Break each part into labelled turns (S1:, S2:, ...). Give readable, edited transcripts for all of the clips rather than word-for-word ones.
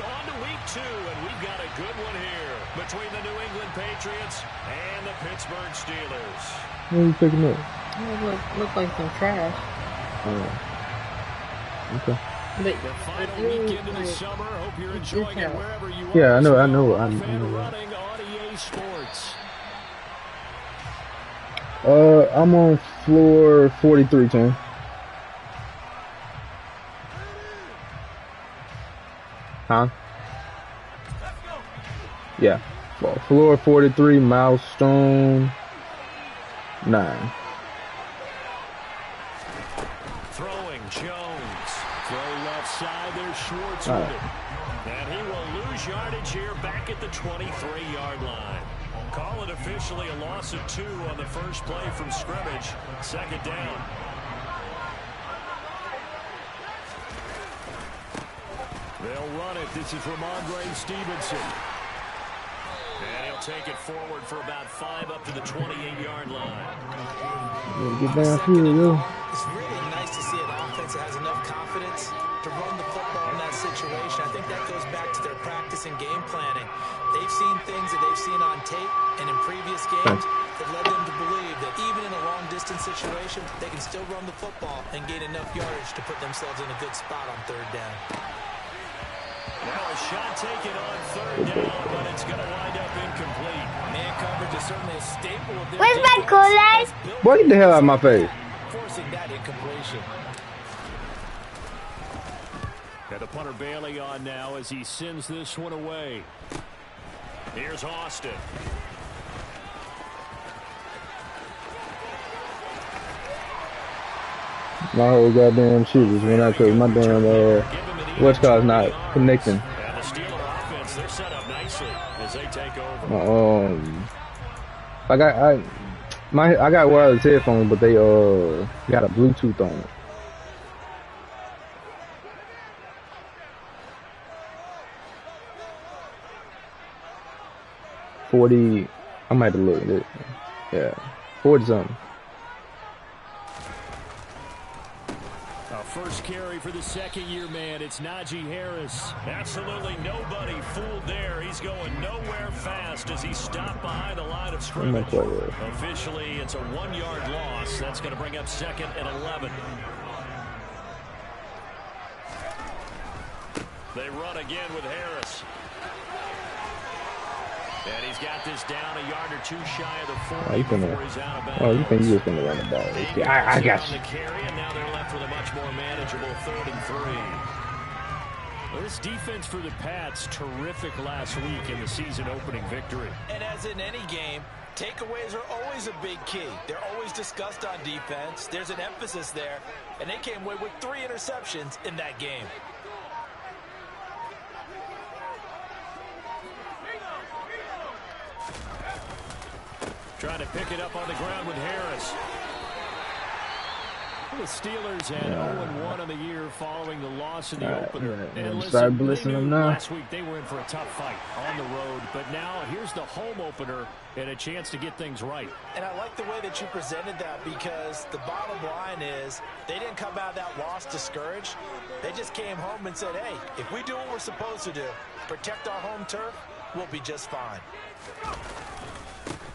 S1: It's on to week 2, and we've got a good one here between the New England Patriots and the Pittsburgh Steelers.
S2: What are you picking up?
S3: Look like some trash.
S2: Oh. Okay.
S1: The final weekend of the summer. Hope you're enjoying it wherever you are.
S2: Yeah, I know.
S1: Running on EA Sports.
S2: I'm on floor 43, Tim. Huh? Yeah. Floor 43, milestone 9.
S1: Throwing Jones. Throw left side. There's Schwartz with it. And he will lose yardage here back at the 23-yard line. Call it officially a loss of 2 on the first play from scrimmage. Second down. They'll run it. This is Ramondre Stevenson. And he'll take it forward for about 5 up to the 28-yard line.
S2: Get downfield, yo.
S4: It's really nice to see an offense that has enough confidence to run the football in that situation. I think that goes back to their practice and game planning. They've seen things that they've seen on tape and in previous games that led them to believe that even in a long-distance situation, they can still run the football and gain enough yardage to put themselves in a good spot on third down.
S1: Now a shot taken on third down, but it's going to wind up incomplete. Man coverage is certainly a staple of their
S5: Where's my Kool-Aid?
S2: Boy, get the hell out of my face.
S4: Forcing that incompletion.
S1: Got the punter Bailey on now as he sends this one away. Here's Austin.
S2: My whole goddamn shit was when I took my damn what's called not connecting.
S1: And the Steeler offense, they're set up nicely as they take over.
S2: I got wireless headphones, but they got a Bluetooth on it. $40. I might have looked at it. Yeah, 40 something.
S1: First carry for the second-year man. It's Najee Harris. Absolutely nobody fooled there. He's going nowhere fast as he stopped behind the line of scrimmage. Officially, it's a 1-yard loss. That's going to bring up 2nd and 11. They run again with Harris. And he's got this down a yard or 2 shy of the 40 before he's out of bounds.
S2: Oh, you think you're just going to run the ball. I got you.
S1: Carry, and now they're left with a much more manageable 3rd and 3. Well, this defense for the Pats, terrific last week in the season opening victory.
S4: And as in any game, takeaways are always a big key. They're always discussed on defense. There's an emphasis there, and they came away with 3 interceptions in that game.
S1: Trying to pick it up on the ground with Harris. The Steelers had 0-1 on the year following the loss in the opener. And listen, they knew last week they were in for a tough fight on the road. But now here's the home opener and a chance to get things right.
S4: And I like the way that you presented that, because the bottom line is they didn't come out of that loss discouraged. They just came home and said, hey, if we do what we're supposed to do, protect our home turf, we'll be just fine.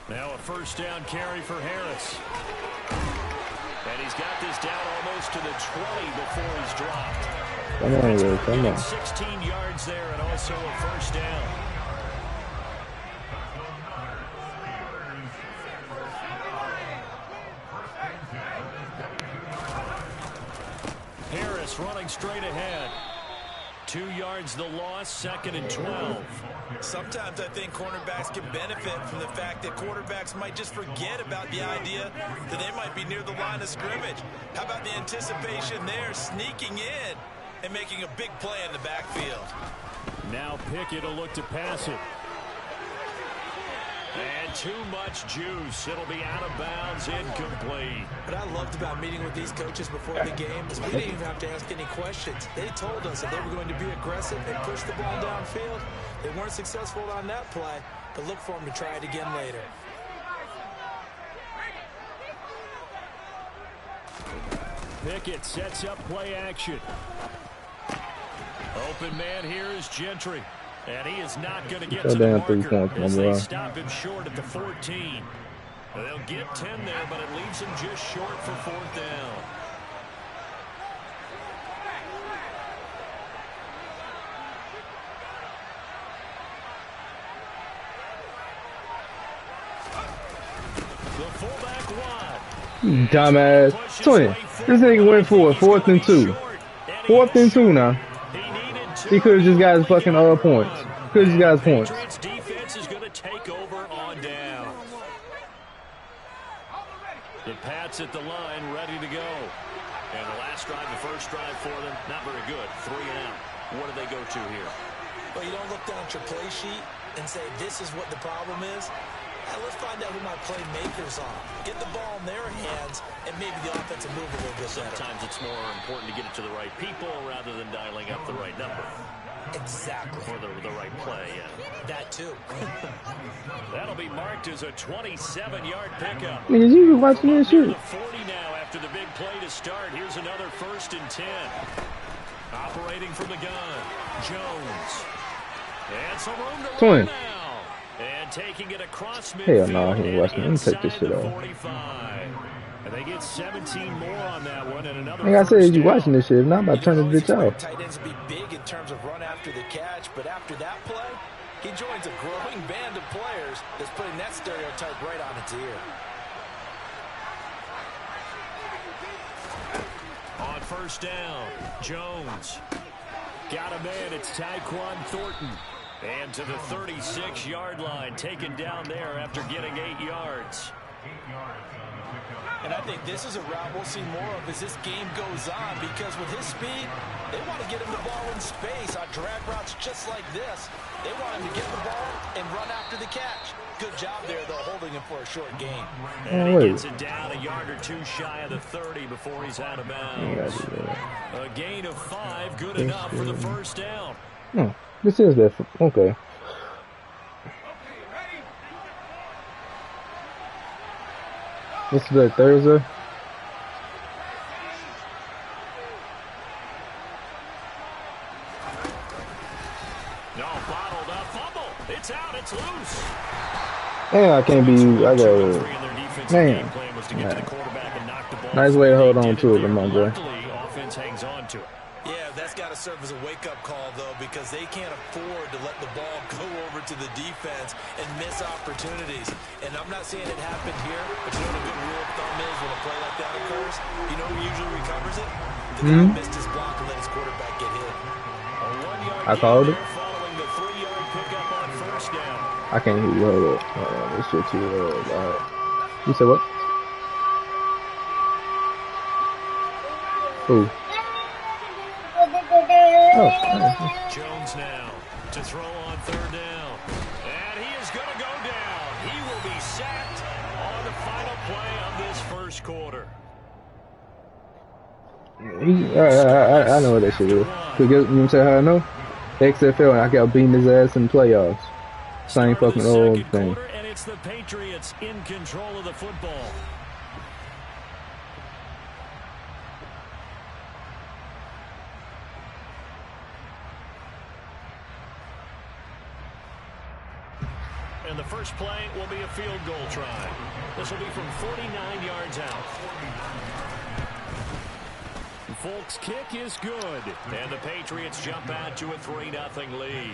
S1: Now a first down carry for Harris. And he's got this down almost to the 20 before he's dropped.
S2: Come on.
S1: 16 yards there and also a first down. Harris running straight ahead. 2 yards the loss, 2nd and 12.
S4: Sometimes I think cornerbacks can benefit from the fact that quarterbacks might just forget about the idea that they might be near the line of scrimmage. How about the anticipation there, sneaking in and making a big play in the backfield?
S1: Now Pickett will look to pass it. And too much juice. It'll be out of bounds, incomplete.
S4: What I loved about meeting with these coaches before the game is we didn't even have to ask any questions. They told us that they were going to be aggressive and push the ball downfield. They weren't successful on that play, but look for them to try it again later.
S1: Pickett sets up play action. Open man here is Gentry. And he is not going to get
S2: So
S1: to the
S2: damn
S1: marker
S2: 3 points,
S1: as
S2: my
S1: they
S2: boy.
S1: stop him short at the 14. They'll get 10 there, but it leaves him just short for 4th down. The fullback wide.
S2: Dumbass. 20. This nigga went for it. 4th and 2. 4th and 2 now. He could have just got his fucking points. Could have just got his points.
S1: Patriots defense is going to take over on down. The Pats at the line, ready to go. And the last drive, the first drive for them, not very good. 3 and out. What do they go to here?
S4: Well, you don't look down at your play sheet and say, this is what the problem is. Let's find out who my playmakers are. Get the ball in their hands, and maybe the offensive move a little bit better.
S1: Sometimes it's more important to get it to the right people rather than dialing up the right number.
S4: Exactly.
S1: Or the right play, yeah.
S4: That too.
S1: That'll be marked as a 27-yard pickup.
S2: Niggas, you been watching this shit.
S1: The 40 now after the big play to start. Here's another 1st and 10. Operating from the gun, Jones. And some room to run now. And taking it across midfield.
S2: Hell no, he ain't watching. Let me take this shit off.
S1: 45. And they get 17 more on that one. And another.
S2: Like I said, you watching this shit. Now I'm about to turn this bitch off.
S4: Tight ends be big in terms of run after the catch, but after that play, he joins a growing band of players that's putting that stereotype right on its ear.
S1: On 1st down, Jones. Got a man, it's Tyquan Thornton. And to the 36-yard line, taken down there after getting 8 yards.
S4: And I think this is a route we'll see more of as this game goes on, because with his speed, they want to get him the ball in space on drag routes just like this. They want him to get the ball and run after the catch. Good job there, though, holding him for a short gain.
S1: And he gets it down a yard or 2 shy of the 30 before he's out of bounds. A gain of 5, good enough for the 1st down.
S2: Oh, this is that. Okay. This is the Thursday.
S1: No, bottled up fumble. It's out. It's loose.
S2: And I can't be. I got. Man. Nice way to hold on to it, my boy.
S1: Offense hangs on to it.
S4: Yeah, that's got to serve as a wake-up call, though, because they can't afford to let the ball go over to the defense and miss opportunities. And I'm not saying it happened here, but you know what a good rule of thumb is when a play like that occurs? You know who usually recovers it? The guy who missed his block and let his quarterback get hit.
S2: I called it.
S1: Following the 3-yard pickup on 1st down.
S2: I can't hear you. Hold up. This shit too loud. All right. You said what? Who? Oh.
S1: Jones now to throw on 3rd down. And he is going to go down. He will be sacked on the final play of this 1st quarter.
S2: I know what that shit is. You know what I'm saying? How I know? XFL, and I got beating his ass in the playoffs. Same fucking old thing.
S1: And it's the Patriots in control of the football. And the first play will be a field goal try. This will be from 49 yards out. Folks' kick is good. And the Patriots jump out to a 3-0 lead.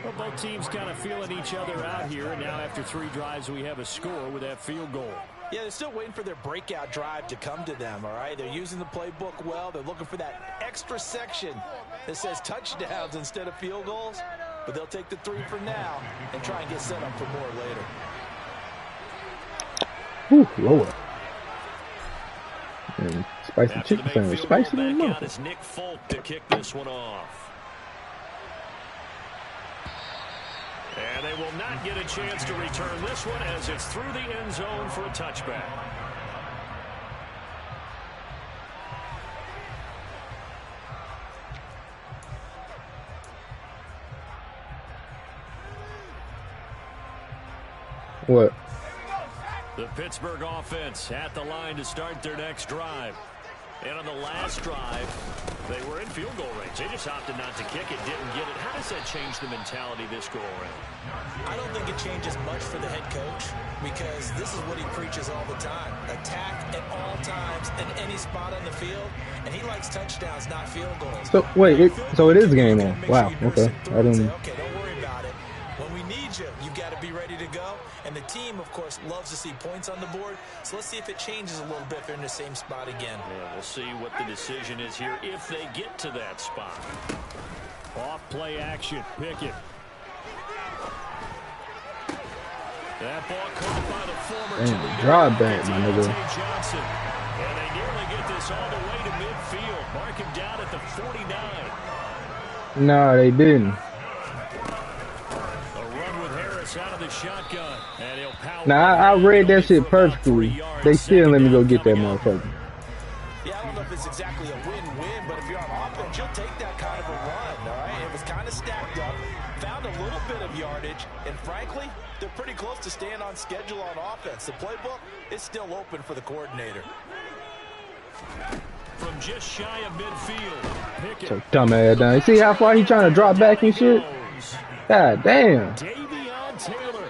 S1: Well, both teams kind of feeling each other out here. And now after 3 drives, we have a score with that field goal.
S4: Yeah, they're still waiting for their breakout drive to come to them, all right? They're using the playbook well. They're looking for that extra section that says touchdowns instead of field goals. But they'll take the 3 for now and try and get set up for more later.
S2: Ooh, Lord. And spicy chicken sandwich. Spicy in the mouth.
S1: It's Nflg to kick this one off. And they will not get a chance to return this one as it's through the end zone for a touchback.
S2: What?
S1: The Pittsburgh offense at the line to start their next drive. And on the last drive, they were in field goal range. They just opted not to kick it, didn't get it. How does that change the mentality this go around?
S4: I don't think it changes much for the head coach because this is what he preaches all the time. Attack at all times in any spot on the field, and he likes touchdowns, not field goals.
S2: So wait, so it is game on. Wow. Okay. I didn't.
S4: Okay, don't worry about it. When we need you, you got to be ready to go. And the team, of course, loves to see points on the board. So let's see if it changes a little bit if they're in the same spot again.
S1: Yeah, we'll see what the decision is here if they get to that spot. Off play action. Pickett. That ball caught by the former
S2: drive back, my nigga.
S1: Johnson. And they nearly get this all the way to midfield. Mark him down at the 49.
S2: Nah, they didn't.
S1: Out of the shotgun, and he'll power.
S2: Now I read that shit perfectly. They still let me go get that motherfucker.
S4: Yeah, I don't know if it's exactly a win-win, but if you're on offense, you'll take that kind of a run, all right? It was kind of stacked up, found a little bit of yardage, and frankly, they're pretty close to staying on schedule on offense. The playbook is still open for the coordinator.
S1: From just shy of midfield, Pickett.
S2: So dumbass down. You see how far he trying to drop back and shit? God damn.
S1: Taylor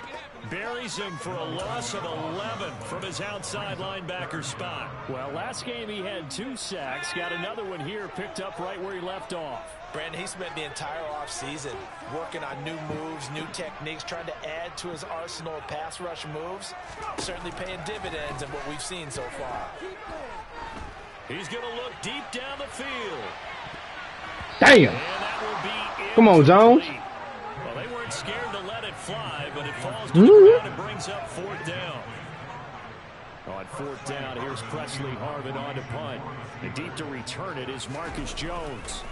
S1: buries him for a loss of 11 from his outside linebacker spot. Well, last game he had 2 sacks. Got another one here, picked up right where he left off.
S4: Brandon, he spent the entire offseason working on new moves, new techniques, trying to add to his arsenal of pass rush moves. Certainly paying dividends in what we've seen so far.
S1: He's going to look deep down the field.
S2: Damn.
S1: And that will be
S2: come on, Jones.
S1: Well, they weren't scared to let it fly, but it falls to the ground and brings up 4th down. On 4th down, here's Presley Harvin on to punt. And deep to return it is Marcus Jones.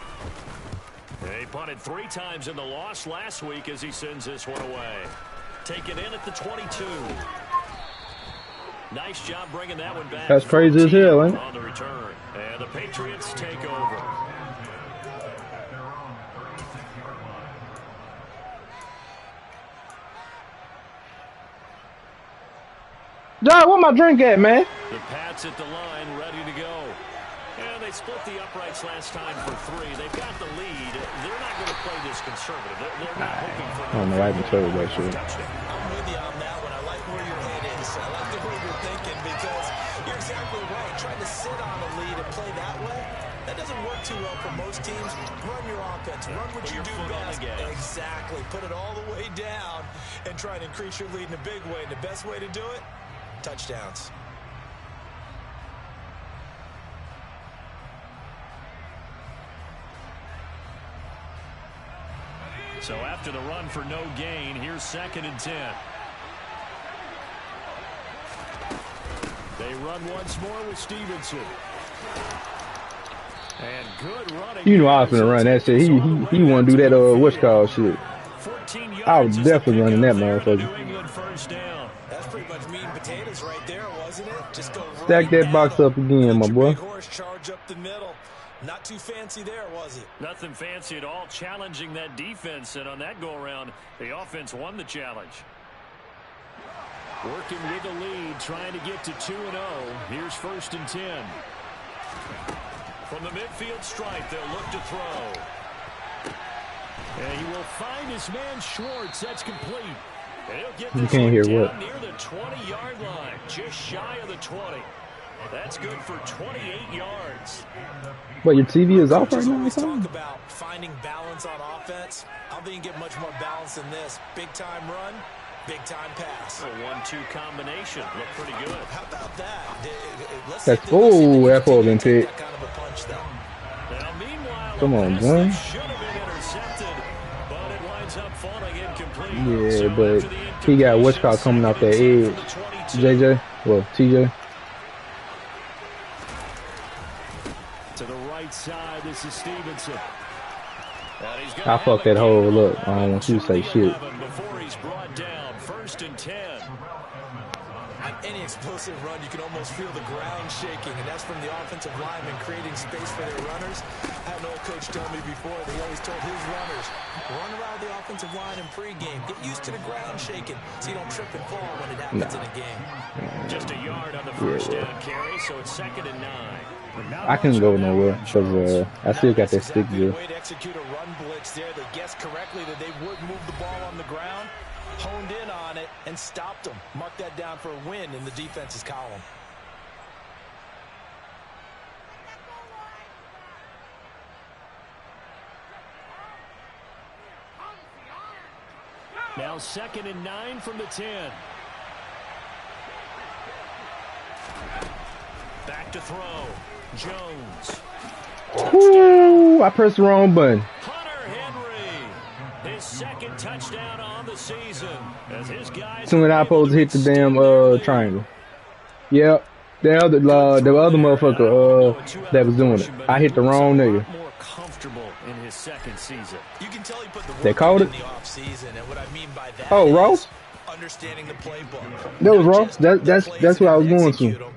S1: They punted 3 times in the loss last week as he sends this one away. Taken in at the 22. Nice job bringing that one back.
S2: That's crazy as hell, ain't it?
S1: On the return. And the Patriots take over.
S2: Dog, where my drink at, man?
S1: The Pats at the line, ready to go. And they split the uprights last time for 3. They've got the lead. They're not going to play this conservative. They're not hoping for
S2: I don't know. I haven't told that shit.
S4: I'm with you on that one. I like where your head is. I like the way you're thinking because you're exactly right. Trying to sit on a lead and play that way, that doesn't work too well for most teams. Run your offense. Run what you do best. Exactly. Put it all the way down and try and increase your lead in a big way. And the best way to do it, touchdowns.
S1: So after the run for no gain, here's 2nd and 10. They run once more with Stevenson. And good running.
S2: You know I was gonna run that shit. He want to do that what's called shit. I was definitely running that motherfucker.
S1: First down.
S4: That's pretty much meat and potatoes right there, wasn't it? Just go
S2: stack that box up again, my boy.
S4: Horse charge up the middle. Not too fancy there, was it?
S1: Nothing fancy at all, challenging that defense, and on that go-around, the offense won the challenge. Working with the lead, trying to get to 2-0. Here's 1st and 10. From the midfield stripe, they'll look to throw. And he will find his man Schwartz. That's complete. And he'll get this
S2: you can't hear what?
S1: Near the 20-yard line, just shy of the 20. That's good for 28 yards.
S2: What, your TV is off right now or something?
S4: Talk about finding balance on offense. I don't think you can get much more balance than this. Big-time run, big-time pass.
S1: A 1-2 combination. Look pretty good.
S4: How about that?
S2: That's that falls in pit.
S4: Kind of a punch, though.
S1: Now, meanwhile,
S2: come on, boy.
S1: Should have been intercepted, but it winds up falling incomplete.
S2: Yeah, but he got what's called coming off that edge. JJ, well, TJ.
S1: To the right side, this is Stevenson.
S2: I fucked that hole up. I don't want you to say shit.
S1: Before he's brought down, 1st and 10.
S4: On any explosive run, you can almost feel the ground shaking, and that's from the offensive linemen creating space for their runners. I had an old coach tell me before, they always told his runners, run around the offensive offensive line in pregame. Get used to the ground shaking so you don't trip and fall when it happens in a game.
S1: Just a yard on the first down carry, so it's 2nd and 9.
S2: I couldn't go nowhere because I still got that stick deal.
S4: Way to execute a run blitz there. They guessed correctly that they would move the ball on the ground, honed in on it, and stopped them. Mark that down for a win in the defense's column.
S1: Now 2nd and 9 from the 10. Back to throw. Jones.
S2: Ooh, I pressed the wrong button.
S1: Hunter Henry. His 2nd touchdown on the season. As his guys
S2: Soon as I supposed to hit the damn triangle. Yep. The other motherfucker that was doing it. I hit the wrong nigga.
S1: More comfortable in his 2nd season.
S4: You can tell he put the work
S2: They called
S4: in
S2: it.
S4: the offseason, and what I mean by that
S2: Oh,
S4: is
S2: Ross?
S4: understanding the playbook.
S2: That was Ross. That's what I was going to.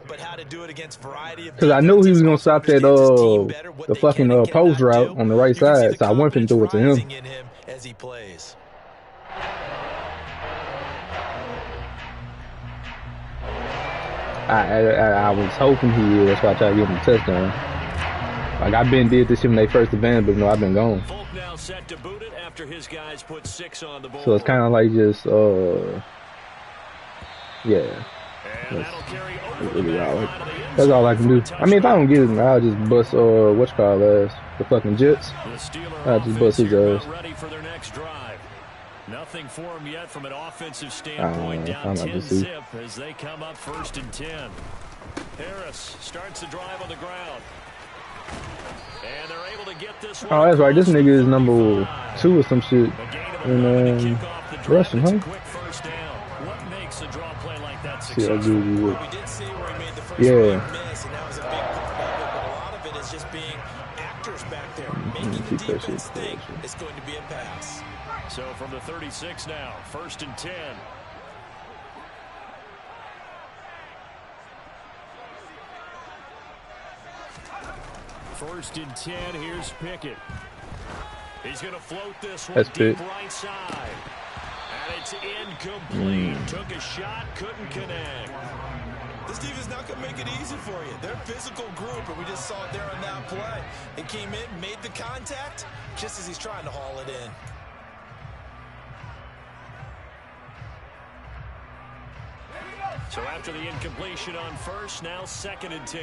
S4: But how to do it against variety of
S2: Because I knew he was gonna stop that
S4: the
S2: the fucking post route on the right side, so I went and threw it to him.
S4: As he plays.
S2: I was hoping he is. That's why I tried to give him a touchdown. Like I've been did this shit when they first advanced, but no, I've been gone.
S1: Folk now set to boot it after his guys put 6 on the board.
S2: So it's kind of like just yeah. That's all I can do. I mean, if I don't get it, I'll just bust what's called ass, the fucking Jets. I'll just bust his ass.
S1: Ready for their next drive. Nothing for him yet from an offensive standpoint. Down
S2: I'm
S1: 10
S2: to see.
S1: zip as they come up 1st and 10. Harris starts the drive on the ground. And they're able to get this one.
S2: Oh, that's right. This nigga is number 2 or some shit. And Russian, huh?
S1: What makes a draw play like that
S2: See, I
S1: successful?
S2: agree with
S4: We did see where he made the first
S2: Yeah.
S4: miss, and that was a big part of it. But a lot of it is just being actors back there, making the defense think it's going to be a pass.
S1: So from the 36 now, 1st and 10. First and 10, here's Pickett. He's going to float this one deep right side. And it's incomplete. Took a shot, couldn't connect.
S4: This defense not going to make it easy for you. They're a physical group, and we just saw it there on that play. It came in, made the contact, just as he's trying to haul it in.
S1: So after the incompletion on first, now 2nd and 10.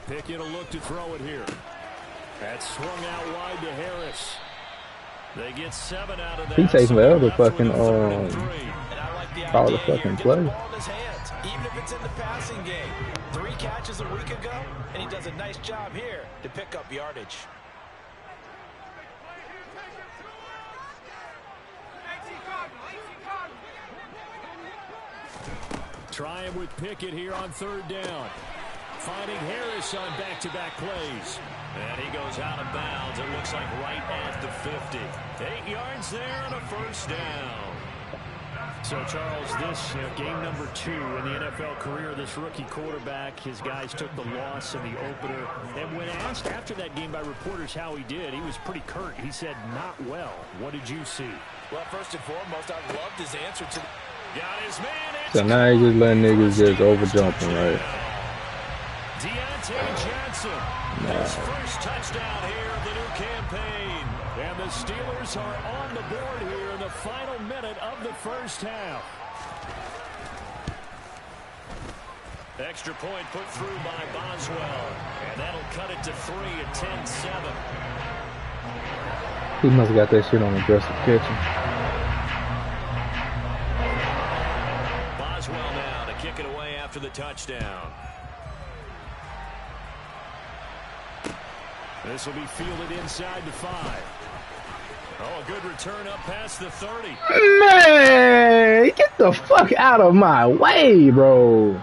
S1: Pickett will look to throw it here. That's swung out wide to Harris. They get 7 out of that.
S2: He takes the other fucking
S4: Call
S2: the fucking play.
S4: Even if it's in the passing game. 3 catches a week ago, and he does a nice job here to pick up yardage.
S1: Trying with Pickett here on 3rd down. Finding Harris on back-to-back plays. And he goes out of bounds. It looks like right at the 50. 8 yards there and a 1st down. So, Charles, this game number 2 in the NFL career, this rookie quarterback, his guys took the loss in the opener. And when asked after that game by reporters how he did, he was pretty curt. He said, not well. What did you see?
S4: Well, first and foremost, I loved his answer to...
S1: Got his man.
S2: So now he just letting niggas just overjumping, right?
S1: Deontay Johnson, his first touchdown here of the new campaign. And the Steelers are on the board here in the final minute of the first half. Extra point put through by Boswell. And that'll cut it to 3 at 10-7.
S2: He must have got that shit on aggressive catching.
S1: Boswell now to kick it away after the touchdown. This will be fielded inside the 5. Oh, a good return up past the 30.
S2: Man, get the fuck out of my way, bro.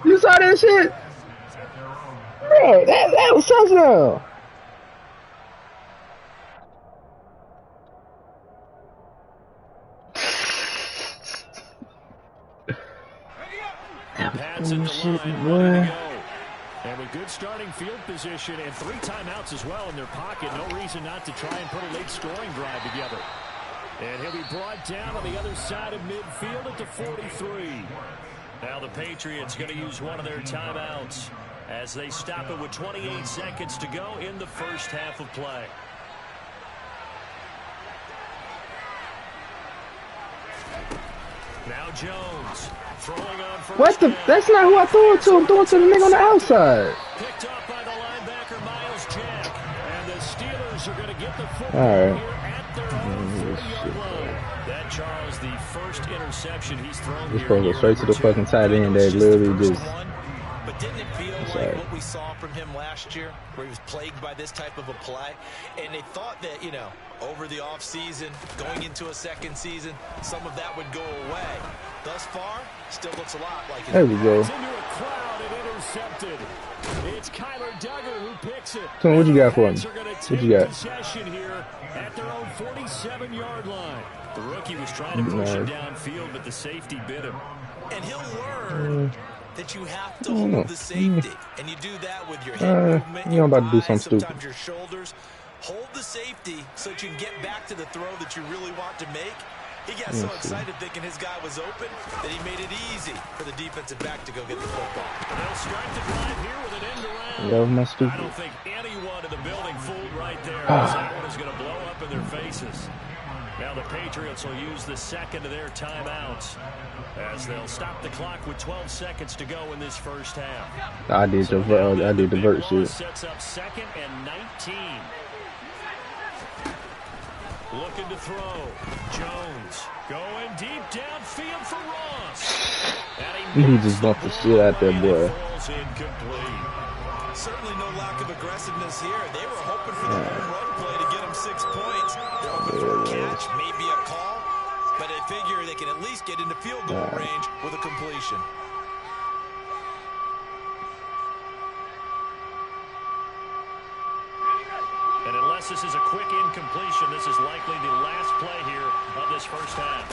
S2: You saw that shit? Bro, that was touchdown.
S1: Pads in the line, ready to go. And with good starting field position and 3 timeouts as well in their pocket, no reason not to try and put a late scoring drive together. And he'll be brought down on the other side of midfield at the 43. Now the Patriots going to use one of their timeouts as they stop it with 28 seconds to go in the first half of play. Now Jones throwing on first.
S2: What the? That's not who I threw it to. I'm throwing to the nigga on the outside.
S1: Picked up by the linebacker Miles Jack, and the Steelers are going to get the football
S2: All right.
S1: here at their own 40-yard line. That, Charles, the first interception he's thrown
S2: This
S1: here.
S2: play goes straight to the fucking tight end. They literally just.
S4: But didn't it feel like what we saw from him last year, where he was plagued by this type of a play? And they thought that, you know, over the offseason, going into a second season, some of that would go away. Thus far, still looks a lot like it.
S2: There we go.
S1: It's into a crowd and intercepted. It's Kyler Duggar who picks it.
S2: So what you got for me? What you got?
S1: Possession here at their own 47-yard line. The rookie was trying to push him downfield, but the safety bit him.
S4: And he'll learn that you have to hold the safety, and you do that with your head movement,
S2: you know, about to do something
S4: sometimes
S2: stupid.
S4: your shoulders. Hold the safety so that you can get back to the throw that you really want to make. He got so excited thinking his guy was open that he made it easy for the defensive back to go get the football.
S1: They'll start the drive here with an end around.
S2: Yo, my
S1: I
S2: stupid.
S1: don't think anyone in the building fooled right there. That one is going to blow up in their faces. Now the Patriots will use the second of their timeouts as they'll stop the clock with 12 seconds to go in this first half.
S2: I did the vert shit.
S1: Sets up 2nd and 19. Looking to throw. Jones going deep downfield for Ross.
S2: He just bumped the shit out there, boy.
S1: Incomplete.
S4: Certainly no lack of aggressiveness here. They were hoping for the home run play to get them 6 points. They're hoping for a catch, maybe a call, but they figure they can at least get into field goal range with a completion.
S1: And unless this is a quick incompletion, this is likely the last play here of this first half.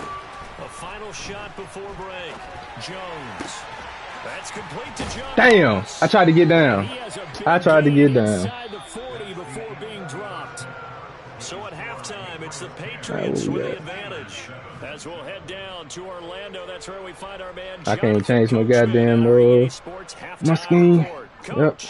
S1: A final shot before break. Jones. That's complete to Jones.
S2: Damn! I tried to get down. I tried to get down.
S1: Inside the 40 before being dropped. So at halftime, it's the Patriots with the advantage. As we'll head down to Orlando, that's where we find our man.
S2: I can't change my goddamn my scheme. Yep.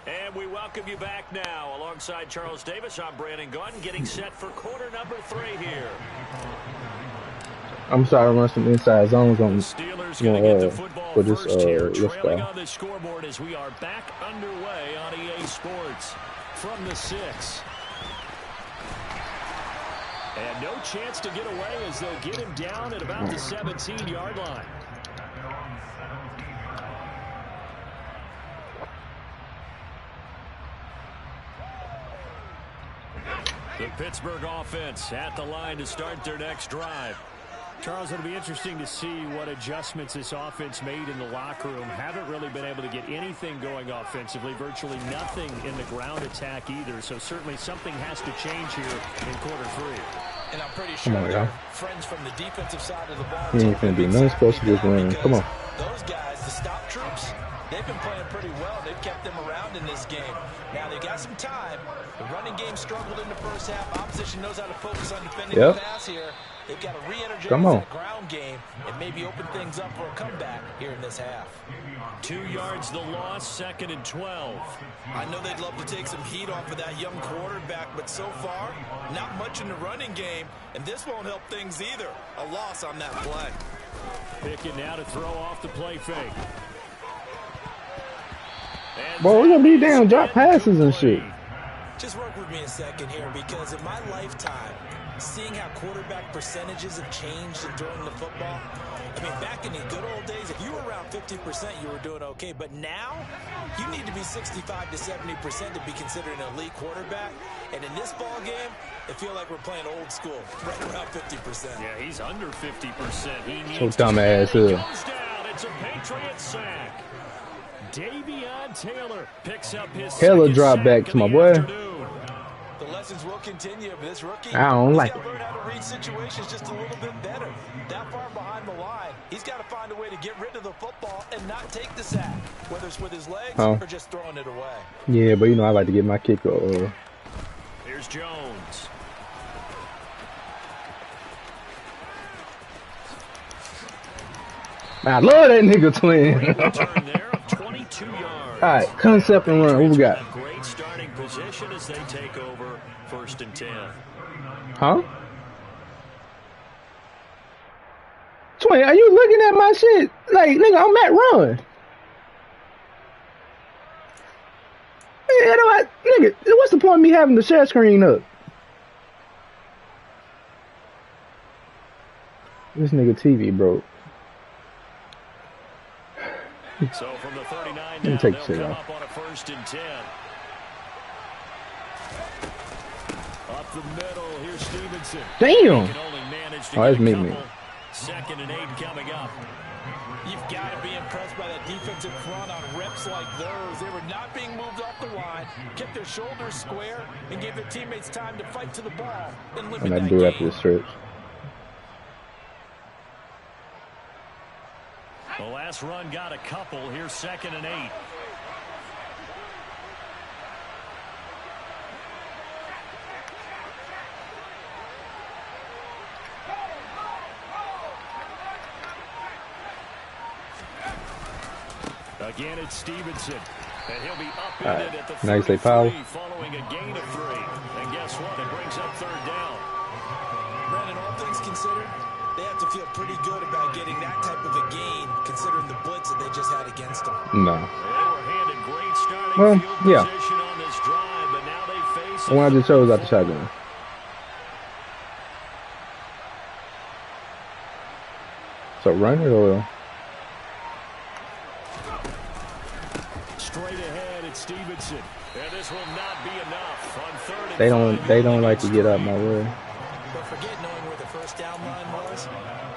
S1: And we welcome you back now. Alongside Charles Davis, I'm Brandon Gordon, getting set for quarter number 3 here.
S2: I'm sorry, run some inside zones on
S1: Steelers going to get the football
S2: for this
S1: first here,
S2: let's
S1: trailing
S2: go.
S1: on the scoreboard as we are back underway on EA Sports from the 6. And no chance to get away as they'll get him down at about the 17-yard line. The Pittsburgh offense at the line to start their next drive. Charles, it'll be interesting to see what adjustments this offense made in the locker room. Haven't really been able to get anything going offensively, virtually nothing in the ground attack either. So certainly something has to change here in quarter 3.
S4: And I'm pretty sure their friends from the defensive side of the ball.
S2: He ain't finna do nothing special this round. Come on.
S4: Those guys, the stop troops, they've been playing pretty well. They've kept them around in this game. Now they've got some time. The running game struggled in the first half. Opposition knows how to focus on defending the pass here. They've got to re-energize that ground game and maybe open things up for a comeback here in this half.
S1: 2 yards the loss, 2nd and 12.
S4: I know they'd love to take some heat off of that young quarterback, but so far, not much in the running game, and this won't help things either. A loss on that play.
S1: Pickett now to throw off the play fake.
S2: Boy, we're gonna be down, drop passes and shit.
S4: Just work with me a second here, because in my lifetime, seeing how quarterback percentages have changed in throwing the football. I mean, back in the good old days, if you were around 50%, you were doing okay. But now, you need to be 65 to 70% to be considered an elite quarterback. And in this ball game, I feel like we're playing old school, right around 50%.
S1: Yeah, he's under 50%. He needs
S2: So dumbass.
S1: Goes down. It's a Patriot sack. Davion Taylor picks up his
S2: Taylor drop back to my boy.
S4: The lessons will continue, but this rookie,
S2: I don't like
S4: he's got to learn how to read situations just a little bit better. That far behind the line, he's got to find a way to get rid of the football and not take the sack, whether it's with his legs or just throwing it away.
S2: Yeah, but you know I like to get my kick over.
S1: Here's Jones.
S2: I love that nigga twin.
S1: Return there of 22 yards.
S2: All right, concept and run. What we got?
S1: Great starting position as they take over 1st and 10.
S2: Huh? Twin, are you looking at my shit? Like, nigga, I'm at run. You know what? Nigga, what's the point of me having the share screen up? This nigga TV broke.
S1: So from the 39
S2: Let me
S1: now,
S2: take
S1: they'll
S2: this
S1: come
S2: off.
S1: up on a 1st and 10. Up the middle, here's Stevenson.
S2: Damn!
S1: Can only manage to
S2: Oh, that's
S1: get a
S2: me.
S1: couple. 2nd and 8 coming up.
S4: You've got to be impressed by that defensive front on reps like those. They were not being moved off the line, kept their shoulders square, and gave their teammates time to fight to the ball and limit
S2: I'm gonna
S4: that
S2: do it
S4: game.
S2: after this stretch.
S1: The last run got a couple. Here's 2nd and 8. Again, it's Stevenson. And he'll be upended at the 33 following a gain of 3. And guess what? It brings up 3rd down.
S4: Brandon, all things considered, they have to feel pretty good about getting that type of a gain, considering the blitz that they just had against them.
S2: No.
S1: They were handed great starting field position on this drive, but now they face
S2: One I just chose out the shotgun. So run it or
S1: straight ahead at Stevenson. And this will not be enough on 3rd and
S2: they
S1: 5.
S2: don't like to get out my way.
S4: But forget knowing where the first down line was.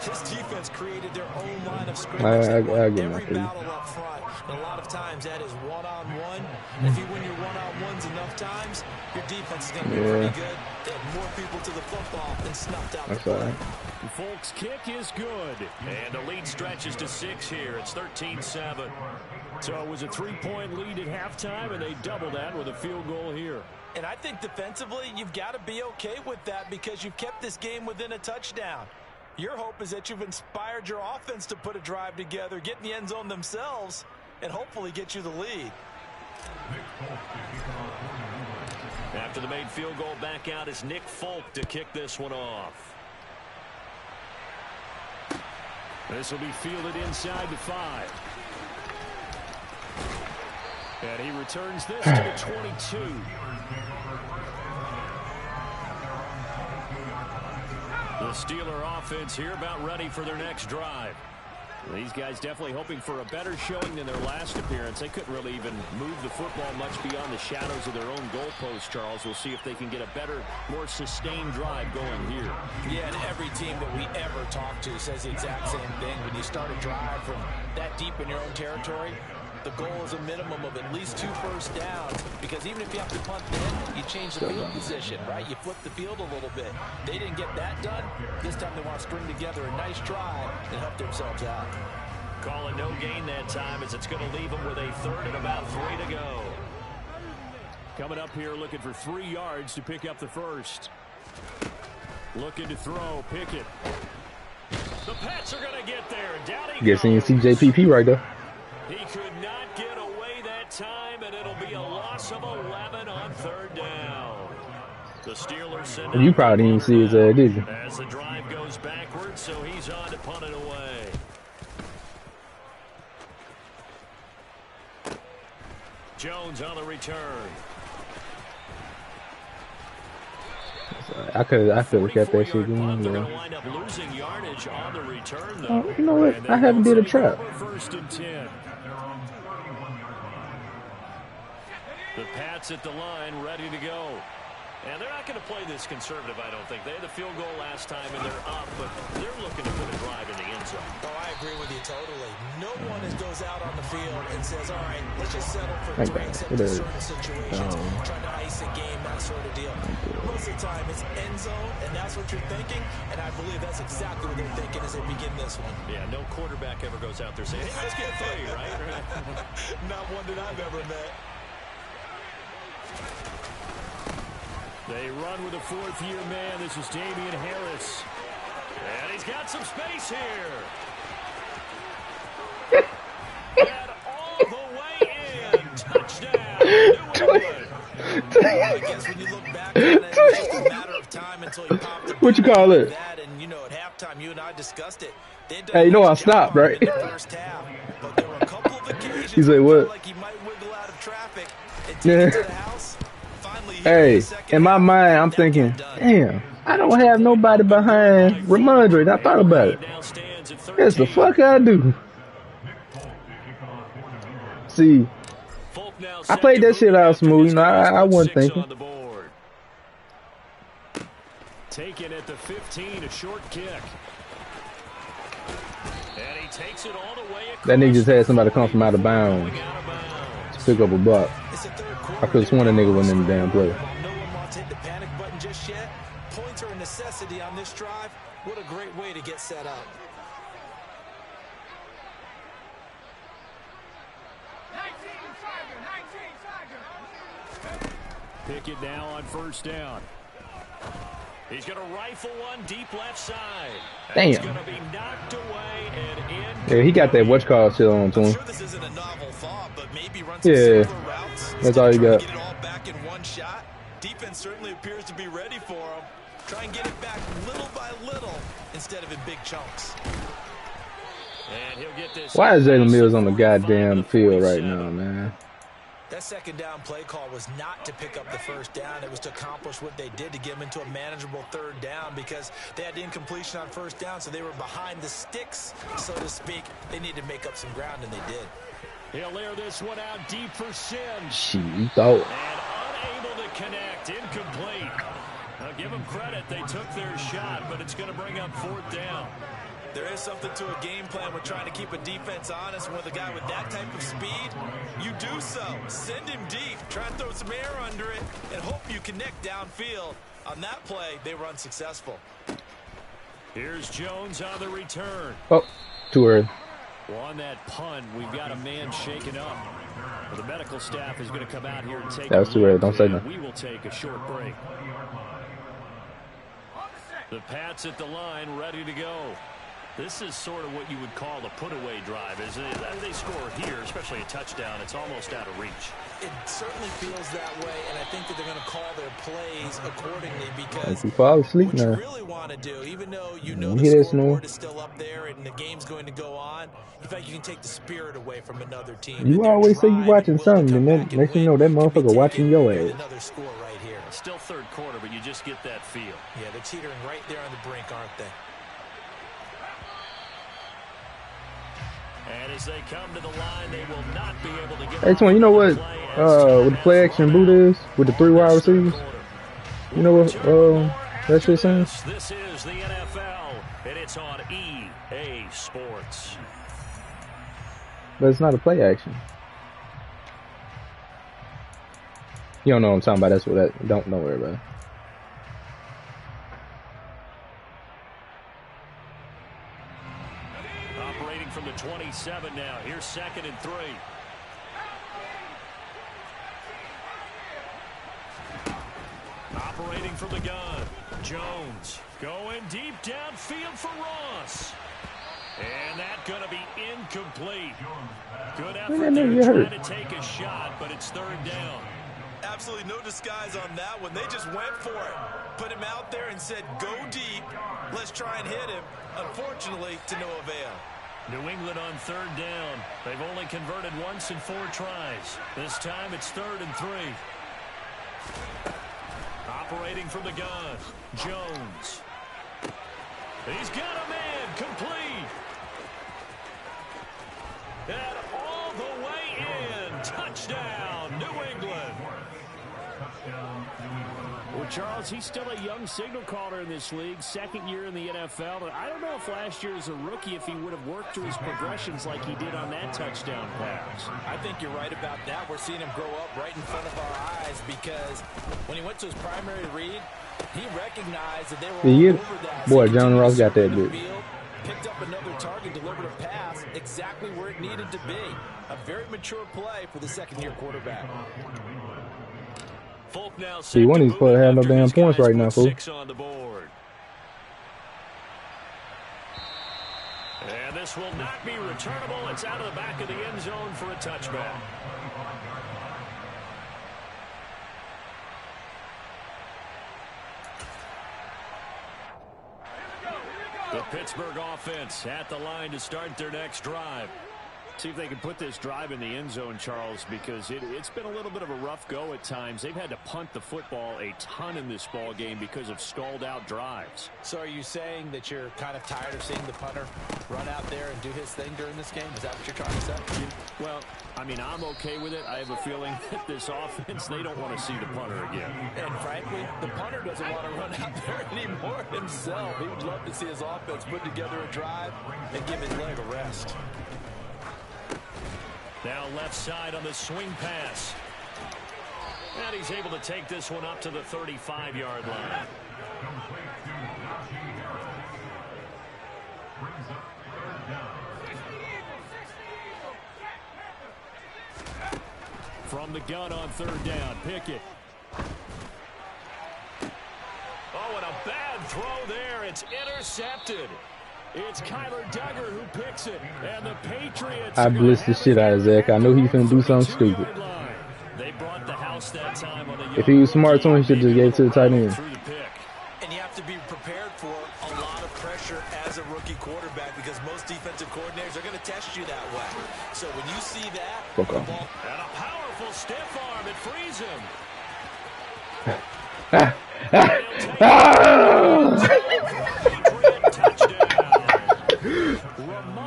S4: This defense created their own line of scrimmage.
S2: I
S4: They
S2: get
S4: won
S2: my
S4: every battle up front. And a lot of times that is one-on-one. And if you win your one-on-ones enough times, your defense is going to be pretty good. They had more people to the football and snuffed out
S2: That's
S4: the
S2: all
S4: play.
S2: right.
S1: Folks' kick is good. And the lead stretches to 6 here. It's 13-7. So it was a 3-point lead at halftime, and they doubled that with a field goal here.
S4: And I think defensively, you've got to be okay with that because you've kept this game within a touchdown. Your hope is that you've inspired your offense to put a drive together, get in the end zone themselves, and hopefully get you the lead.
S1: After the made field goal, back out is Nflg to kick this one off. This will be fielded inside the 5. And he returns this to the 22. The Steeler offense here about ready for their next drive. These guys definitely hoping for a better showing than their last appearance. They couldn't really even move the football much beyond the shadows of their own goalpost, Charles. We'll see if they can get a better, more sustained drive going here.
S4: Yeah, and every team that we ever talk to says the exact same thing. When you start a drive from that deep in your own territory, the goal is a minimum of at least 2 first downs, because even if you have to punt then, you change the field position, right? You flip the field a little bit. They didn't get that done. This time they want to string together a nice drive and help themselves out.
S1: Calling no gain that time as it's going to leave them with a 3rd and about 3 to go. Coming up here looking for 3 yards to pick up the first. Looking to throw, Pickett. The Pats are going to get there. Down he
S2: Guessing you
S1: goes.
S2: see JPP right there.
S1: He could not get away that time, and it'll be a loss of 11 on 3rd down. The Steelers send
S2: You
S1: out
S2: probably didn't see his did you?
S1: as the drive goes backwards, so he's on to punt it away. Jones on the return.
S2: I could have kept that shit going,
S1: They're
S2: bro.
S1: going to wind up losing yardage on the return,
S2: Oh,
S1: though.
S2: you know what? I haven't did a trap.
S1: First and 10. The Pats at the line, ready to go. And they're not going to play this conservative, I don't think. They had the field goal last time, and they're up, but they're looking to put a drive in the end zone.
S4: Oh, I agree with you totally. No one goes out on the field and says, all right, let's just settle for three except in certain situations, trying to ice a game, that sort of deal. Most of the time, it's end zone, and that's what you're thinking, and I believe that's exactly what they're thinking as they begin this one.
S1: Yeah, no quarterback ever goes out there saying, hey, let's get 3, right?
S4: Not one that I've ever met.
S1: They run with a fourth-year man. This is Damian Harris. And he's got some space here. And all the way in. Touchdown.
S4: I guess when you look back on it, it's just a matter of time until you pop the
S2: what you call it?
S4: That, and, you know, at halftime, you and I discussed it.
S2: Hey, you know I stopped, right?
S4: In the first half, but there were a couple of occasions
S2: He's like, what?
S4: like he might wiggle out of traffic and take it to the house.
S2: Hey, in my mind, I'm thinking, damn, I don't have nobody behind Ramondre. I thought about it. That's the fuck I do. See, I played that shit out smooth. You know, I wasn't thinking.
S1: Taken at the 15, a short kick. And he takes it all the way across.
S2: That nigga just had somebody come from out of bounds to pick up a block. I could have sworn a nigga wasn't in the damn play.
S4: No one wants to hit the panic button just yet. Points are a necessity on this drive. What a great way to get set up.
S1: Pick it now on first down. He's going to rifle one deep left side.
S2: Damn.
S1: He's going to be knocked away and in.
S2: Yeah, he got that what's called shit on to him.
S4: I'm sure this isn't a novel thought, but maybe run
S2: some
S4: similar routes.
S2: That's all you got.
S4: Get it all back in one shot. Defense certainly appears to be ready for him. Try and get it back little by little instead of in big chunks.
S1: And he'll get this.
S2: Why is Jalen Mills on the goddamn field right now, man?
S4: That second down play call was not to pick up the first down. It was to accomplish what they did to get them into a manageable third down because they had incompletion on first down, so they were behind the sticks, so to speak. They needed to make up some ground, and they did.
S1: He'll air this one out deep for Sims.
S2: She thought.
S1: And unable to connect, incomplete. Now give them credit. They took their shot, but it's going to bring up fourth down.
S4: There is something to a game plan with trying to keep a defense honest. With a guy with that type of speed, you do so. Send him deep. Try and throw some air under it and hope you connect downfield. On that play, they were unsuccessful.
S1: Here's Jones on the return.
S2: Oh, too early.
S1: Well, on that punt, we've got a man shaken up. Well, the medical staff is going to come out here and take
S2: that was too early. Don't say nothing.
S1: We will take a short break. The Pats at the line, ready to go. This is sort of what you would call a put-away drive, isn't it? They score here, especially a touchdown. It's almost out of reach.
S4: It certainly feels that way, and I think that they're going to call their plays accordingly because
S2: if you fall asleep
S4: what
S2: now,
S4: you really want to do, even though you know the scoreboard is still up there and the game's going to go on, in fact, you can take the spirit away from another team.
S2: You always say you watching something, and then next thing you know, that motherfucker watching your ass.
S4: Another score right here.
S1: Still third quarter, but you just get that feel.
S4: Yeah, they're teetering right there on the brink, aren't they?
S1: And as they come to the line, they will not be able to get.
S2: Hey, Twin, you know what? With the play action boot is with the 3 wide receivers. You know what? That shit saying.
S1: This is the NFL, and it's on EA Sports.
S2: But it's not a play action. You don't know what I'm talking about. That's what that. Don't know everybody.
S1: From the 27 now. Here's 2nd and 3. Operating from the gun. Jones going deep downfield for Ross. And that's going to be incomplete. Good effort there trying to take a shot, but it's 3rd down.
S4: Absolutely no disguise on that one. They just went for it. Put him out there and said, go deep. Let's try and hit him. Unfortunately, to no avail.
S1: New England on 3rd down. They've only converted once in 4 tries. This time it's 3rd and 3. operating from the gun. Jones. He's got a man complete. And all the way in. Touchdown, New England.
S5: Well, Charles, he's still a young signal caller in this league, second year in the NFL. I don't know if last year as a rookie, if he would have worked through his progressions like he did on that touchdown pass.
S4: I think you're right about that. We're seeing him grow up right in front of our eyes because when he went to his primary read, he recognized that they were all over that.
S2: Boy, John Ross got that dude.
S4: Picked up another target, delivered a pass exactly where it needed to be. A very mature play for the second-year quarterback.
S1: Folk now
S2: See, one of these players have no damn points right now, fool.
S1: On the board. And this will not be returnable. It's out of the back of the end zone for a touchback. The Pittsburgh offense at the line to start their next drive. See if they can put this drive in the end zone, Charles, because it's been a little bit of a rough go at times. They've had to punt the football a ton in this ball game because of stalled out drives.
S4: So are you saying that you're kind of tired of seeing the punter run out there and do his thing during this game? Is that what you're trying to say?
S5: Well, I mean, I'm okay with it. I have a feeling that this offense, they don't want to see the punter again.
S4: And frankly, the punter doesn't want to run out there anymore himself. He would love to see his offense put together a drive and give his leg a rest.
S1: Now left side on the swing pass. And he's able to take this one up to the 35-yard line. From the gun on third down, Pickett. Oh, and a bad throw there. It's intercepted. It's Kyler Duggar who picks it, and the Patriots.
S2: I blitzed the shit out of Zach. I knew he was finna do something stupid.
S1: They brought the house that time on the
S2: if he was smart, he should just gave it to the tight end.
S4: And you have to be prepared for a lot of pressure as a rookie quarterback because most defensive coordinators are going to test you that way. So when you see that,
S2: fuck off.
S1: And a powerful stiff arm, it frees him.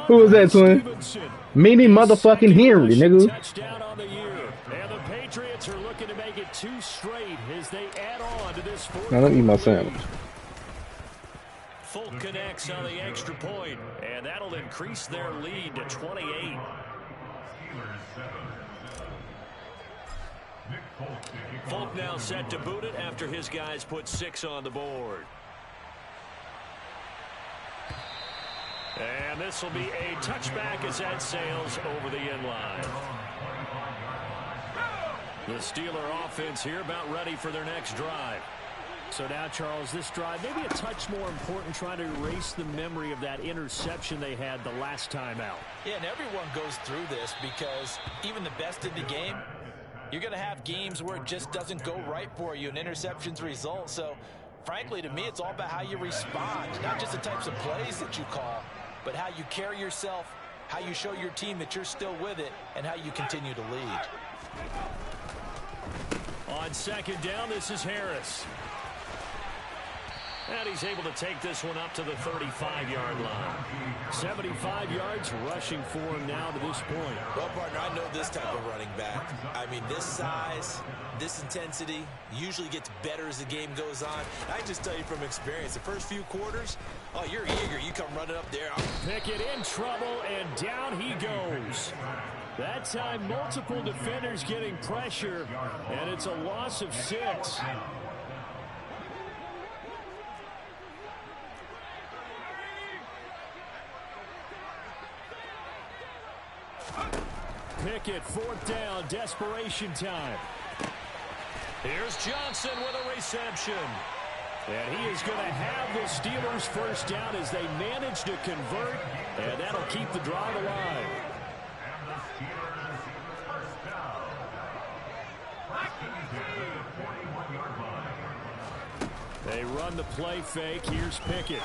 S2: Who was that, twin? Meanie motherfucking Henry, nigga.
S1: Touchdown on the year. And the Patriots are looking to make it 2 straight as they add on to this 4th.
S2: Now let me eat my sandwich.
S1: Folk connects on the extra point, and that'll increase their lead to 28. Folk now set to boot it after his guys put 6 on the board. And this will be a touchback as that sails over the end line. The Steeler offense here about ready for their next drive.
S5: So now, Charles, this drive maybe a touch more important, trying to erase the memory of that interception they had the last time out.
S4: Yeah, and everyone goes through this because even the best in the game, you're going to have games where it just doesn't go right for you and interceptions result. So, frankly, to me, it's all about how you respond, not just the types of plays that you call, but how you carry yourself, how you show your team that you're still with it, and how you continue to lead.
S1: On second down, this is Harris. And he's able to take this one up to the 35-yard line. 75 yards rushing for him now to this point.
S4: Well, partner, I know this type of running back. I mean, this size, this intensity usually gets better as the game goes on. I can just tell you from experience, the first few quarters, oh, you're eager. You come running up there.
S1: Pickett in trouble, and down he goes. That time, multiple defenders getting pressure, and it's a loss of 6. Pickett, 4th down, desperation time. Here's Johnson with a reception. And he is going to have the Steelers' first down as they manage to convert, and that'll keep the drive alive. They run the play fake. Here's Pickett.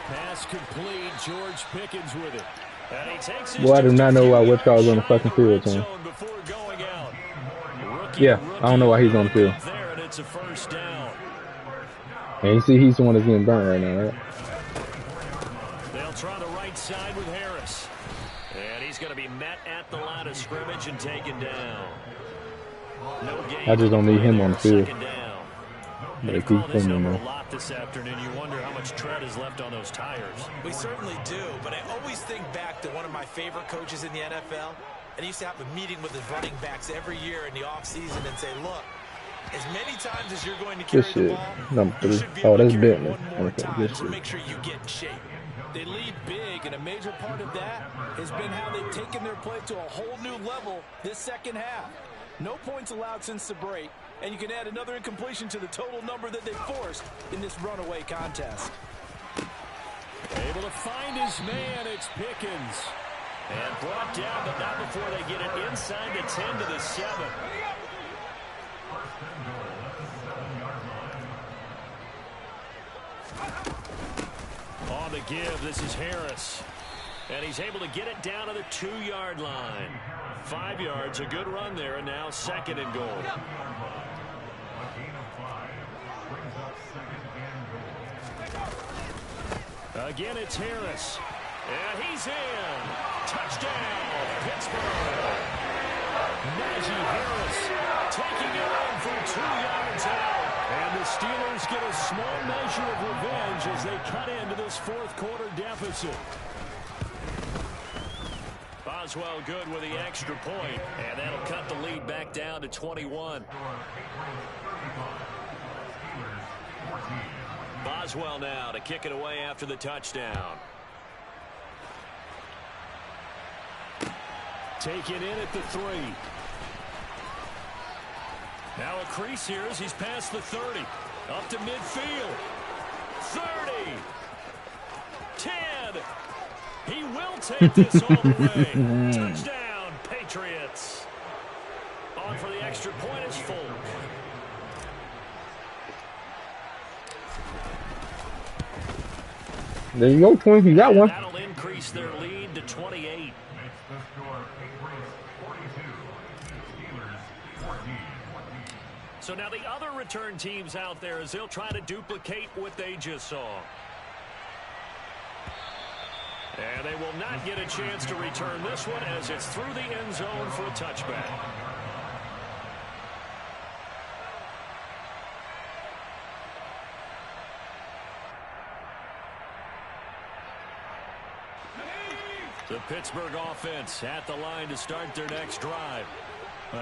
S1: Pass complete. George Pickens with it. And he takes his
S2: Boy, I do not know why Whitcar was on the fucking field, man. Yeah, I don't know why he's on the field.
S1: There, and
S5: gets a first down.
S2: And you see he's the one that's getting burnt right now, right?
S5: They'll try the right side with Harris. And he's going to be met at the line of scrimmage and taken down. No gain.
S2: I just don't need him on the field.
S5: They call this over a lot this afternoon. You wonder how much tread is left on those tires.
S4: We certainly do, but I always think back to one of my favorite coaches in the NFL. And he used to have a meeting with his running backs every year in the offseason and say, look, as many times as you're going to carry the ball, you should be able to carry it one more time, so make sure you get in shape.
S6: They lead big, and a major part of that has been how they've taken their play to a whole new level this second half. No points allowed since the break, and you can add another incompletion to the total number that they forced in this runaway contest.
S5: Able to find his man, it's Pickens. And brought down, but not before they get it inside the 10 to the 7. On the give, this is Harris. And he's able to get it down to the 2-yard line. 5 yards, a good run there, and now 2nd and goal. Again, it's Harris. And he's in. Touchdown, Pittsburgh. Najee Harris taking it in from 2 yards out. And the Steelers get a small measure of revenge as they cut into this 4th quarter deficit. Boswell good with the extra point, and that'll cut the lead back down to 21. Boswell now to kick it away after the touchdown. Taken in at the 3. Now a crease here as he's past the 30. Up to midfield. 30. 10. He will take this all the way. Touchdown, Patriots. On for the extra point is Folk.
S2: There you go, Twink. You got one.
S5: That'll increase their lead to 28. So now the other return teams out there as they'll try to duplicate what they just saw. And they will not get a chance to return this one as it's through the end zone for a touchback. The Pittsburgh offense at the line to start their next drive.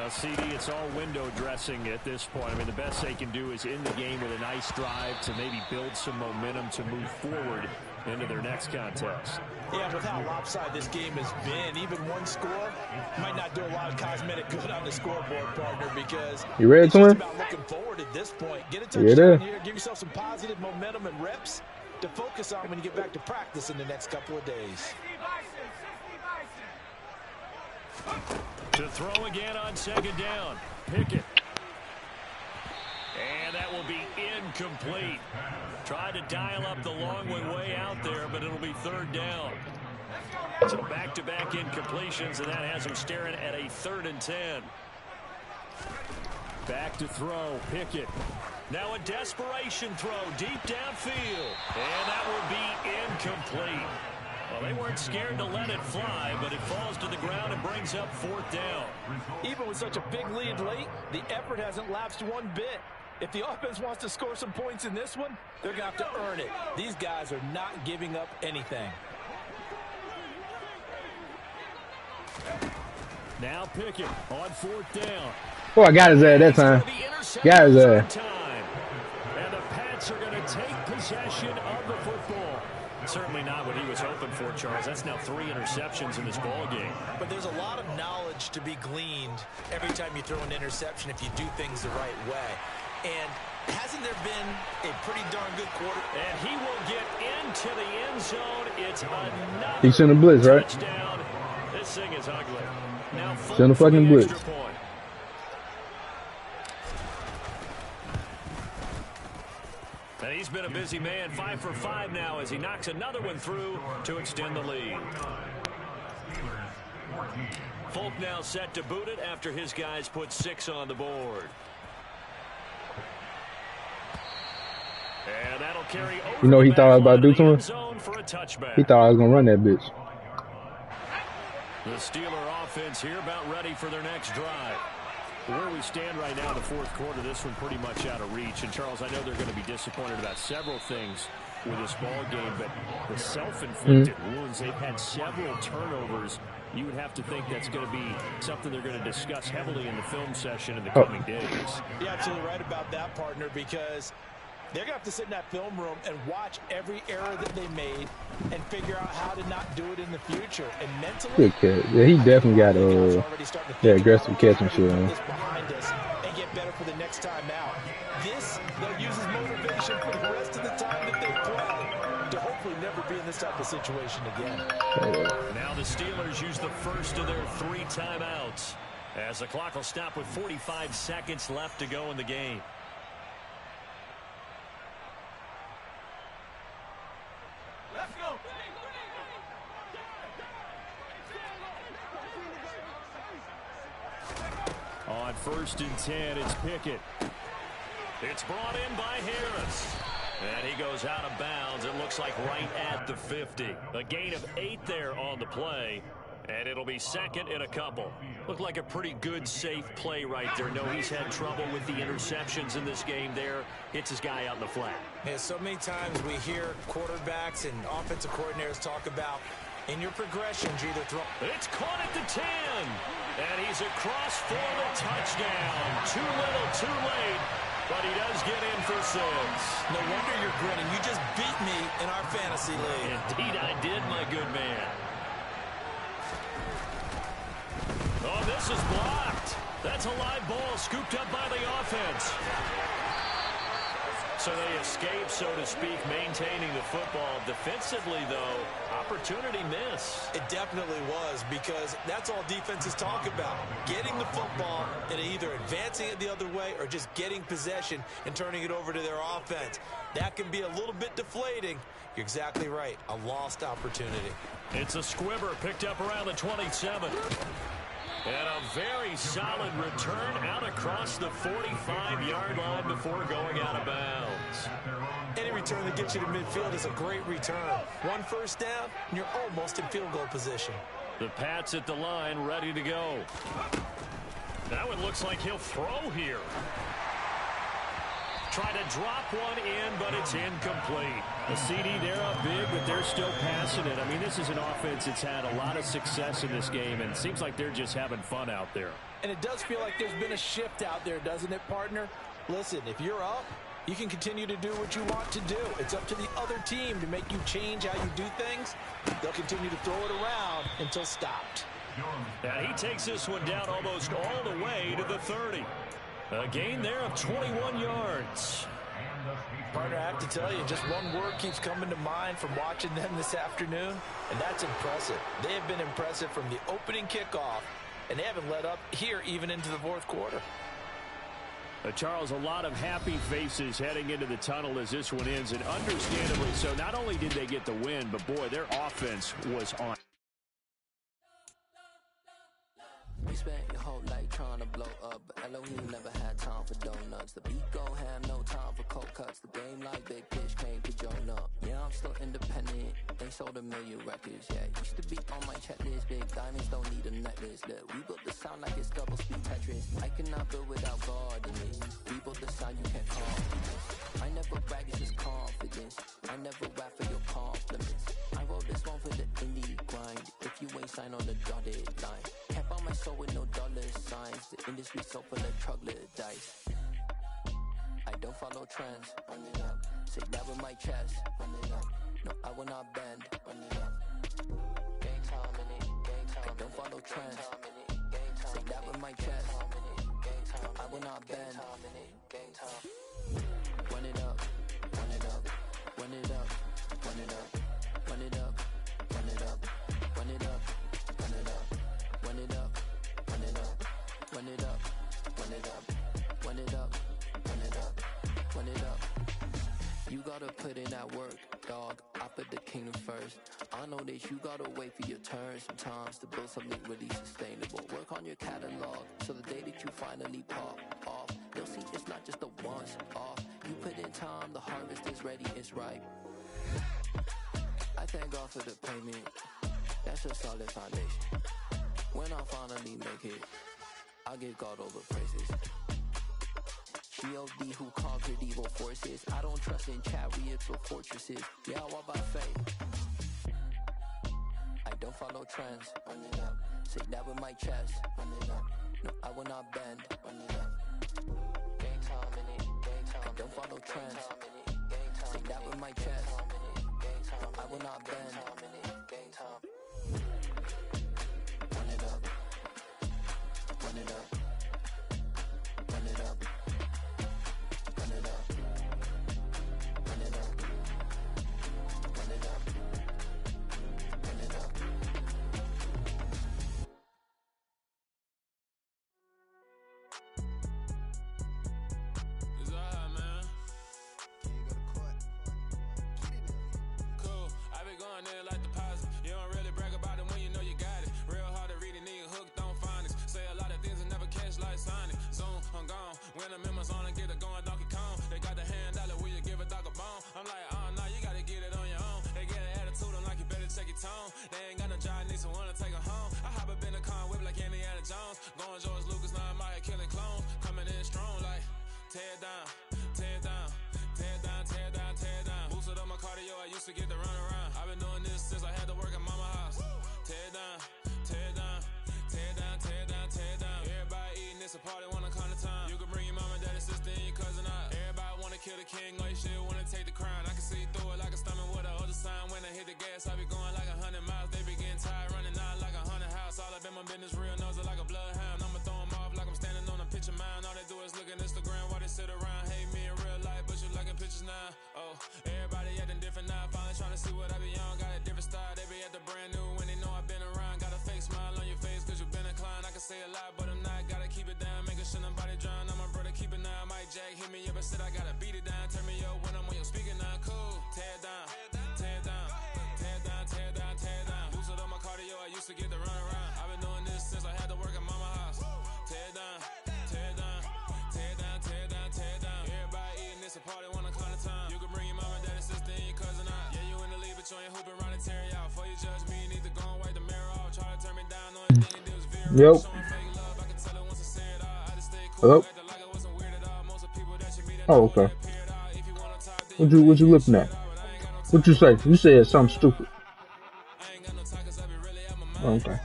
S5: CD, it's all window dressing at this point. I mean, the best they can do is end the game with a nice drive to maybe build some momentum to move forward into their next contest.
S4: Yeah, with how lopsided this game has been, even one score might not do a lot of cosmetic good on the scoreboard, partner, because
S2: you ready,
S4: it's just
S2: Twin?
S4: about looking forward at this point. Get a touchdown here, give yourself some positive momentum and reps to focus on when you get back to practice in the next couple of days.
S5: To throw again on 2nd down. Pickett. And that will be incomplete. Tried to dial up the long way out there, but it'll be 3rd down. So back-to-back incompletions, and that has him staring at a 3rd and 10. Back to throw. Pickett. Now a desperation throw deep downfield. And that will be incomplete. Well, they weren't scared to let it fly, but it falls to the ground and brings up 4th down.
S6: Even with such a big lead late, the effort hasn't lapsed one bit. If the offense wants to score some points in this one, they're going to have to earn it. These guys are not giving up anything.
S5: Now Pickett on 4th down.
S2: Oh, I got his ass that time. Got his ass.
S5: And the Pats are going to take possession of the football. Certainly not what he was hoping for, Charles. That's now 3 interceptions in this ball game.
S4: But there's a lot of knowledge to be gleaned every time you throw an interception if you do things the right way. And hasn't there been a pretty darn good quarter?
S5: And he will get into the end zone. It's another
S2: He's in the blitz, right?
S5: touchdown. This thing is ugly. Now
S2: in the fucking blitz.
S5: Point. And he's been a busy man, 5 for 5 now as he knocks another one through to extend the lead. Folk now set to boot it after his guys put 6 on the board.
S1: And that'll carry over
S2: You know what he thought I was about to do to him?
S1: for a touchback.
S2: He thought I was going to run that bitch.
S1: The Steeler offense here about ready for their next drive. Where we stand right now in the fourth quarter, this one pretty much out of reach. And, Charles, I know they're going to be disappointed about several things with this ball game, but the self-inflicted wounds, they've had several turnovers. You would have to think that's going to be something they're going to discuss heavily in the film session in the coming days.
S6: You're absolutely right about that, partner, because they're going to have to sit in that film room and watch every error that they made and figure out how to not do it in the future. And mentally,
S2: Good catch. Yeah, he definitely got that aggressive catch and shit, man.
S6: Behind us and get better for the next time out. This, they'll use as motivation for the rest of the time that they play to hopefully never be in this type of situation again.
S1: Now the Steelers use the first of their 3 timeouts as the clock will stop with 45 seconds left to go in the game.
S5: Let's go.
S1: On 1st and 10, it's Pickett. It's brought in by Harris. And he goes out of bounds. It looks like right at the 50. A gain of 8 there on the play. And it'll be second in a couple. Looked like a pretty good, safe play right there. No, he's had trouble with the interceptions in this game there. Hits his guy out in the flat.
S4: Yeah, so many times we hear quarterbacks and offensive coordinators talk about in your progressions, you either throw.
S1: It's caught at the 10. And he's across for the touchdown. Too little, too late. But he does get in for 6.
S4: No wonder you're grinning. You just beat me in our fantasy league.
S1: Indeed I did, my good man. Oh, this is blocked. That's a live ball scooped up by the offense. So they escape, so to speak, maintaining the football. Defensively, though, opportunity miss.
S4: It definitely was, because that's all defenses talk about. Getting the football and either advancing it the other way or just getting possession and turning it over to their offense. That can be a little bit deflating. You're exactly right. A lost opportunity.
S1: It's a squibber picked up around the 27. And a very solid return out across the 45-yard line before going out of bounds.
S4: Any return that gets you to midfield is a great return. 1 first down, and you're almost in field goal position.
S1: The Pats at the line, ready to go. Now it looks like he'll throw here. Try to drop one in, but it's incomplete. A CD, they're up big, but they're still passing it. I mean, this is an offense that's had a lot of success in this game, and it seems like they're just having fun out there.
S6: And it does feel like there's been a shift out there, doesn't it, partner? Listen, if you're up, you can continue to do what you want to do. It's up to the other team to make you change how you do things. They'll continue to throw it around until stopped.
S1: And he takes this one down almost all the way to the 30. A gain there of 21 yards.
S6: Partner, I have to tell you, just one word keeps coming to mind from watching them this afternoon, and that's impressive. They have been impressive from the opening kickoff, and they haven't let up here even into the fourth quarter.
S1: Charles, a lot of happy faces heading into the tunnel as this one ends, and understandably so. Not only did they get the win, but boy, their offense was on.
S7: We spent your whole life trying to blow up, but Elohim never had time for donuts. The beat go ham, no time for cold cuts. The game like big pitch came to join up. Yeah, I'm still independent. They sold 1 million records. Yeah, used to be on my checklist. Big diamonds don't need a necklace. Look, we built the sound like it's double speed Tetris. I cannot build without God in it. We built the sound you can't call. I never brag, it's just confidence. I never rap for your compliments. I wrote this one for the indie grind. If you ain't signed on the dotted line, kept on my soul with no dollar signs. The industry so full of troglodytes. I don't follow trends. Run it up. Say that with my chest. Run it up. No, I will not bend. Run it up. Gang time in it. Gang time. I don't follow trends. Say that with my chest. I will not bend. Gang time. Run it up. Run it up. Run it up. Run it up. Run it up. Run it up. Run it up. Run it up. Run it up. Run it up. Run it up. Run it up. Run it up. Run it up. Run it up. You gotta put in that work, dog. I put the kingdom first. I know that you gotta wait for your turn sometimes to build something really sustainable. Work on your catalog so the day that you finally pop off, they'll see it's not just a once off. You put in time, the harvest is ready, it's ripe. I thank God for the payment. That's a solid foundation. When I finally make it, I'll give God all the praises. G.O.D. who conquered evil forces. I don't trust in chariots or fortresses. Yeah, I walk by faith. I don't follow trends. Run it up. Say that with my chest. Run it up. No, I will not bend. Run it up. Gang time in it. Gang time. I don't follow trends. Say that with my chest. No, I will not bend. Gang time. Run it up. Run it up. Run it up. Run it up. Run it up. Run it up. Run it up.
S5: It's alright, man. Cool. I be going there like deposit. You don't really brag about it when you know you got it. Real hard to read it, nigga hooked on phonics. Say a lot of things and never catch like Sonic. Zoom, I'm gone. When the members on and get it going Donkey Kong. They got the hand dollar, will you give a dog a bone? I'm like, oh no, you gotta get it on your own. They get an attitude, I'm like, you better check your tone. They ain't got no job, need someone to take her home. I hop up in the car, whip like Indiana Jones. Going George Lucas, now I'm out here killing clones. Coming in strong like, tear down, tear down, tear down, tear down, tear down. Boosted up my cardio, I used to get to run around. I've been doing this since I had to work at mama house. Tear down, tear down, tear down, tear down, tear down. Everybody eating, it's a party, wanna come to time. You can bring your mama, daddy, sister, and your cousin out. Everybody wanna kill the king, like shit, wanna take the crown. I can see through it like a stomach with a other sign. When I hit the gas, I be going like 100 miles. They be getting tired, running out like 100 house. All up in my business, real nose like a bloodhound. I'ma throw them off like I'm standing on a picture mound. All they do is look at Instagram while they sit around. Hate me in real life, but you liking pictures now. Oh, everybody acting different now. Finally trying to see what I be on. Got a different style, they be at the brand new when they know I've been around. Got a fake smile on your face cause you been inclined. I can say a lot, but I'm not. Gotta keep it down, making sure nobody drown. I'm my brother, keep it now. Mike Jack hit me up and said I gotta beat it down. Turn me up when I'm on your speaker now. Cool, tear down, tear down, tear down, tear down, tear down. Boosted up my cardio, I used to get to run around. I've been doing this since I had to work at mama house. Tear down, tear down, tear down, tear down, tear down. Everybody eating, it's a party, wanna come to time. You can bring your mama, daddy, sister, and your cousin out. Yeah, you in the lead, but you ain't hooping around and tear you out. Before you judge me, you need to go and wipe the mirror off. Try to turn me down on anything that was very
S2: Yep.
S5: showing fake love. I can tell it once I say it all. I just stay cool,
S2: Hello?
S5: acting like I wasn't weird at all. Most of people that you meet,
S2: Oh, okay.
S5: if you wanna talk, then
S2: What you looking at? What you say? You said something stupid. Oh, okay.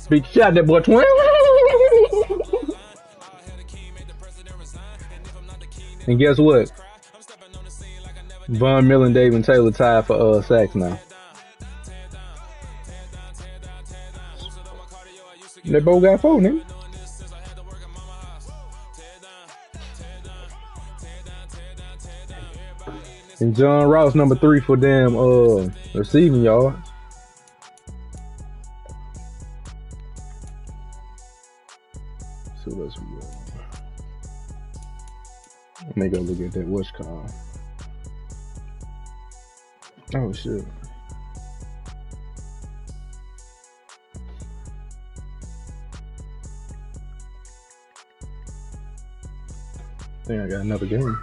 S2: Big shot that boy twin. And guess what? Von Miller and David Taylor tied for sacks now. They both got 4, nigga. And John Ross number 3 for them receiving yards. So let's let me go look at that what's called. Oh shit. I think I got another game.